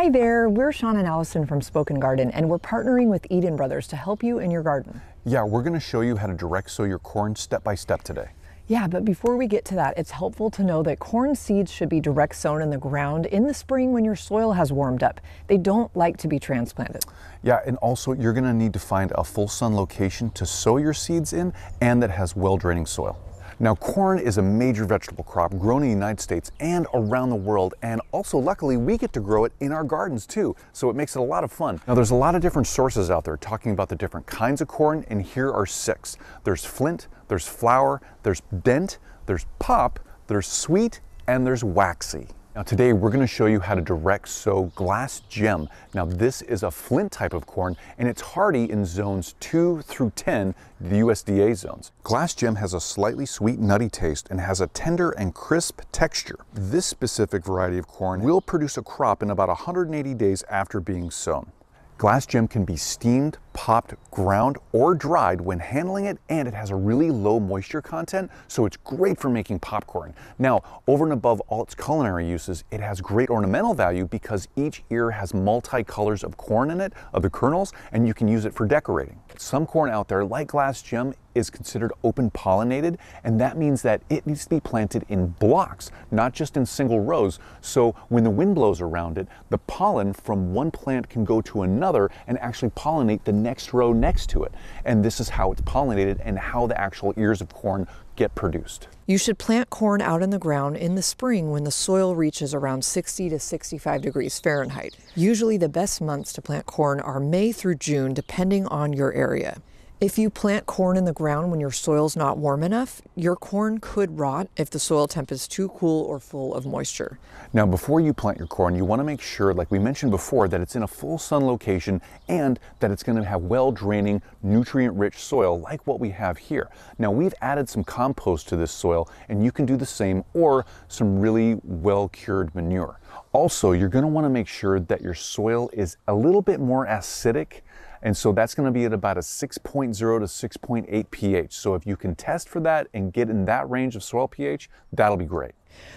Hi there, we're Sean and Allison from Spoken Garden, and we're partnering with Eden Brothers to help you in your garden. Yeah, we're going to show you how to direct sow your corn step by step today. Yeah, but before we get to that, it's helpful to know that corn seeds should be direct sown in the ground in the spring when your soil has warmed up. They don't like to be transplanted. Yeah, and also you're going to need to find a full sun location to sow your seeds in and that has well-draining soil. Now, corn is a major vegetable crop grown in the United States and around the world, and also luckily we get to grow it in our gardens too, so it makes it a lot of fun. Now, there's a lot of different sources out there talking about the different kinds of corn, and here are 6. There's flint, there's flour, there's dent, there's pop, there's sweet, and there's waxy. Now today we're going to show you how to direct sow glass gem. Now this is a flint type of corn and it's hardy in zones 2 through 10, the USDA zones. Glass gem has a slightly sweet nutty taste and has a tender and crisp texture. This specific variety of corn will produce a crop in about 180 days after being sown. Glass gem can be steamed, popped, ground, or dried when handling it, and it has a really low moisture content, so it's great for making popcorn. Now, over and above all its culinary uses, it has great ornamental value because each ear has multi-colors of corn in it, of the kernels, and you can use it for decorating. Some corn out there, like glass gem, is considered open pollinated, and that means that it needs to be planted in blocks, not just in single rows. So when the wind blows around it, the pollen from one plant can go to another and actually pollinate the next row next to it. And this is how it's pollinated and how the actual ears of corn get produced. You should plant corn out in the ground in the spring when the soil reaches around 60 to 65 degrees Fahrenheit. Usually the best months to plant corn are May through June, depending on your area. If you plant corn in the ground when your soil's not warm enough, your corn could rot if the soil temp is too cool or full of moisture. Now, before you plant your corn, you want to make sure, like we mentioned before, that it's in a full sun location and that it's going to have well-draining, nutrient-rich soil like what we have here. Now, we've added some compost to this soil, and you can do the same, or some really well-cured manure. Also, you're going to want to make sure that your soil is a little bit more acidic. And so that's going to be at about a 6.0 to 6.8 pH. So if you can test for that and get in that range of soil pH, that'll be great.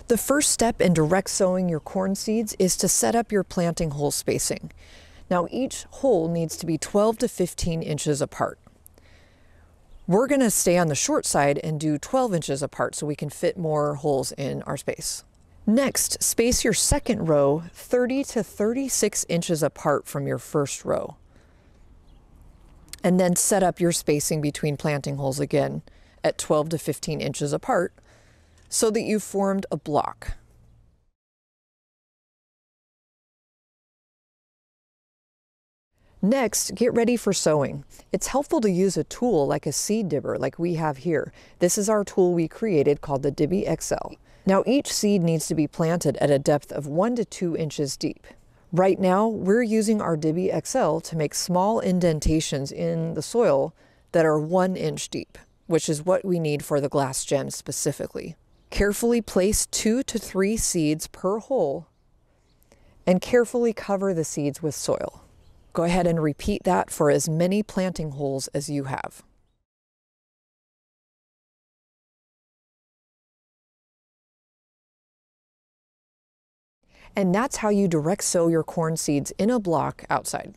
The first step in direct sowing your corn seeds is to set up your planting hole spacing. Now each hole needs to be 12 to 15 inches apart. We're going to stay on the short side and do 12 inches apart so we can fit more holes in our space. Next, space your second row 30 to 36 inches apart from your first row. And then set up your spacing between planting holes again at 12 to 15 inches apart so that you've formed a block. Next, get ready for sowing. It's helpful to use a tool like a seed dibber like we have here. This is our tool we created called the Dibby XL. Now each seed needs to be planted at a depth of 1 to 2 inches deep. Right now, we're using our Dibby XL to make small indentations in the soil that are 1 inch deep, which is what we need for the glass gem specifically. Carefully place 2 to 3 seeds per hole and carefully cover the seeds with soil. Go ahead and repeat that for as many planting holes as you have. And that's how you direct sow your corn seeds in a block outside.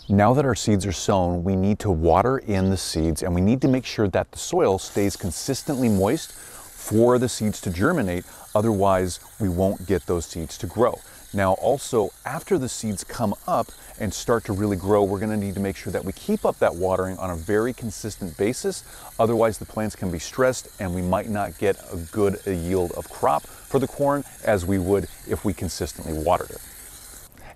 Now that our seeds are sown, we need to water in the seeds and we need to make sure that the soil stays consistently moist for the seeds to germinate. Otherwise, we won't get those seeds to grow. Now also, after the seeds come up and start to really grow, we're going to need to make sure that we keep up that watering on a very consistent basis. Otherwise, the plants can be stressed and we might not get a good yield of crop for the corn as we would if we consistently watered it.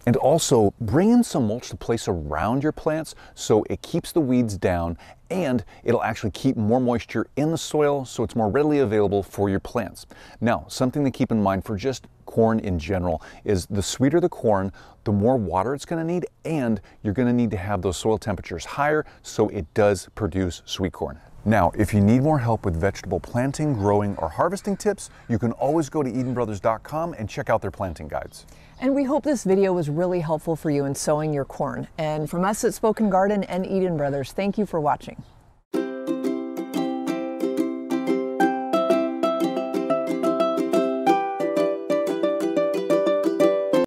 And also, bring in some mulch to place around your plants so it keeps the weeds down and it'll actually keep more moisture in the soil so it's more readily available for your plants. Now, something to keep in mind for just corn in general is the sweeter the corn, the more water it's going to need, and you're going to need to have those soil temperatures higher so it does produce sweet corn. Now, if you need more help with vegetable planting, growing, or harvesting tips, you can always go to EdenBrothers.com and check out their planting guides. And we hope this video was really helpful for you in sowing your corn. And from us at Spoken Garden and Eden Brothers, thank you for watching.